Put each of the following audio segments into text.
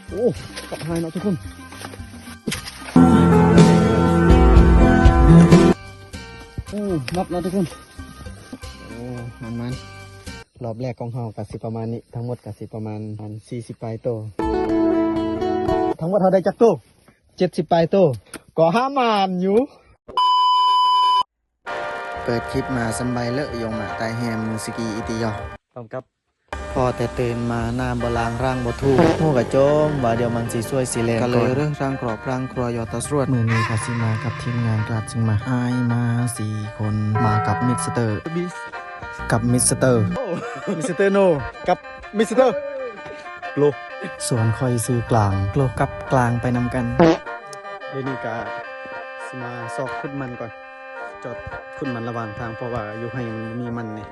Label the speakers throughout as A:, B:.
A: โอ้กลับหายเนาะทุกคนโอ้นับแล้วทุกคนโอ้มันรอบแรกของเฮากะสิประมาณนี้ทั้งหมดกะสิประมาณ40ปลายโตทั้งหมดเฮาได้จักโต70ปลายโตก็5 มันอยู่เปิดคลิปมาสบายเลอะยงมาตายแฮมมือสกีอิติยอพร้อมกับพอแต่ตื่นมาหน้าบลางร่างบทูหูกระโจมว่าเดี๋ยวมันสีสวยสีแรงก็เลยเรื่องร่างกรอบร่างครัวยอตสรวดมือนี้กสิมากับทีมงานกลัดจึงมาอายมา4 คนมากับมิสเตอร์กับมิสเตอร์มิสเตอร์โนกับมิสเตอร์โลส่วนคอยซื้อกลางโลกับกลางไปนำกันเดี๋ยวนี้กะสมาซอกขึ้นมันก่อนจอดขึ้นมันระหว่างทางเพราะว่าอยู่ให้มันมีมันนี่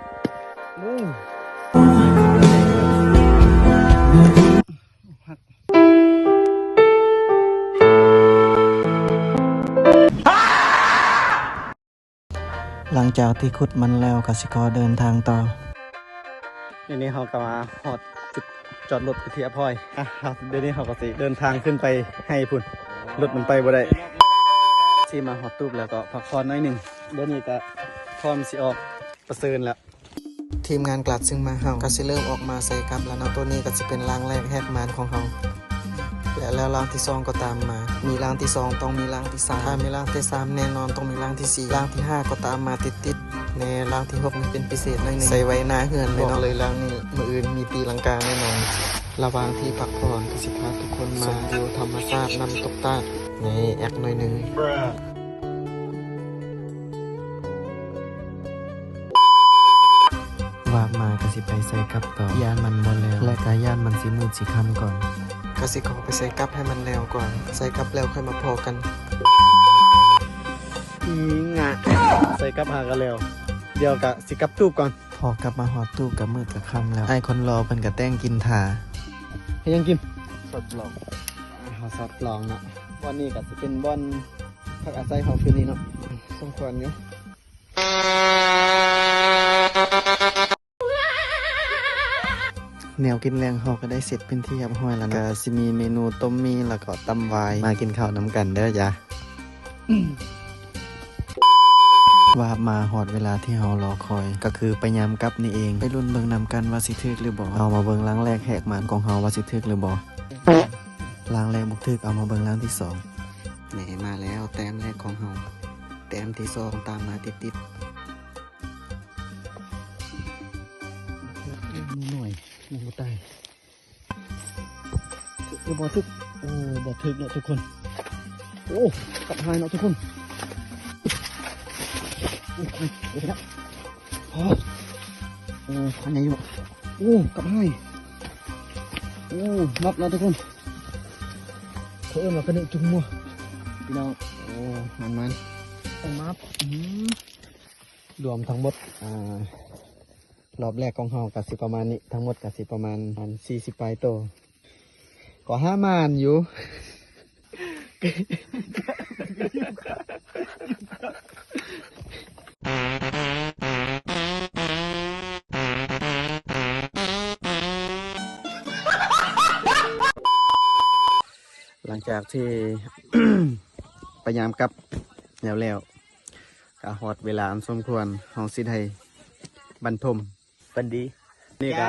A: หลังจากที่ขุดมันแล้วกสิกรเดินทางต่อนี่เขาก็มาหอดจุดจอดรถที่อภัยครับเดี๋ยวนี้เขาก็สิเดินทางขึ้นไปให้พุ่นรถมันไปบ่ได้ที่มาหอดตู้แล้วก็พักผ่อนน้อยหนึ่งเดี๋ยวนี้ก็พร้อมสิออกประเสริญแล้วทีมงานกลัดซึ่งมาเฮาก็สิเริ่มออกมาใส่กับแล้วนะตัวนี้ก็จะเป็นรางแรกแหกมานของเฮาแล้วรางที่2ก็ตามมามีรางที่2ต้องมีรางที่3ถ้ามีรางที่3แน่นอนต้องมีรางที่4รางที่5ก็ตามมาติดในรางที่6นี่เป็นพิเศษหน่อยนึงใส่ไว้หน้าเฮือนเลยเนาะเลยรางนี้มื้ออื่นมีตีลังกาแน่นอนระหว่างที่พักผ่อนก็สิพาทุกคนมาดูธรรมชาติน้ำตกตาดนี่แอกหน่อยนึงว่ามาก็สิไปใส่กับต่อย่านมันบ่แล้วและก็ย่านมันสิมืดสิค่ำก่อนก็สิขอไปใส่กับให้มันแล้วก่อนใส่กับแล้วค่อยมาพอกันงะใส่กับหากันแล้วเดี๋ยวกะสิกับตู้ก่อนพอกลับมาหอดตู้กับมืดกับค่ำแล้วไอ้คนรอเพิ่นก็แต่งกินถาให้ยังกินสดลองเขาสดลองเนาะวันนี้ก็สิเป็นบ่อนพักอาศัยเขาคืนนี้เนาะสมควรอยู่แนวกินแรงเขาก็ได้เสร็จเป็นที่เรียบร้อยแล้วนะก็สิมีเมนูต้มมีแล้วก็ตำวายมากินข้าวน้ำกันเด้อจ้ะว่ามาหอดเวลาที่เรารอคอยก็คือไปยามกับนี่เองไปรุ่นเบิ่งนำกันว่าสิทึกหรือบ่เอามาเบิ่งล้างแรกแหกมันของเฮาว่าสิทึกหรือบ่ล้างแรกบุกทึกเอามาเบิ่งล้างที่2แหนมาแล้วแต้มแรกของเฮาแต้มที่2ตามมาติดหน่อยมันบ่ตายถึกบ่ถึกโอ้บ่ถึกเนาะทุกคนโอ้กลับหายเนาะทุกคนโอ้ยเดี๋ยวนะโอ้พันใหญ่อยู่โอ้กลับหายโอ้นับแล้วทุกคนเพิ่มมากระเด็นจุ่มมัวพี่น้องโอ้มันต้องนับรวมทั้งหมดรอบแรกของเฮากะสิประมาณนี้ทั้งหมดกะสิประมาณ40ปลายโตก็5 มันอยู่หลังจากที่ พยายามกับแล้วก็ฮอดเวลาอันสมควรเฮาสิได้บรรทมฝันดีนี่ก็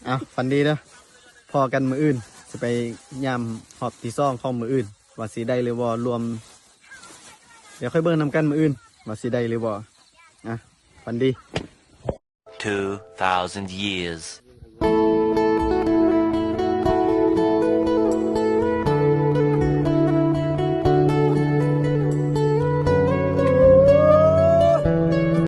A: เอาฝันดีเด้อพอกันมื้ออื่นจะไปยามหอบที่2เข้ามื้ออื่นว่าสิได้หรือบ่รวมเดี๋ยวค่อยเบิ่งนำกันมื้ออื่นว่าสิได้หรือบ่ฝันดี
B: 2,000 years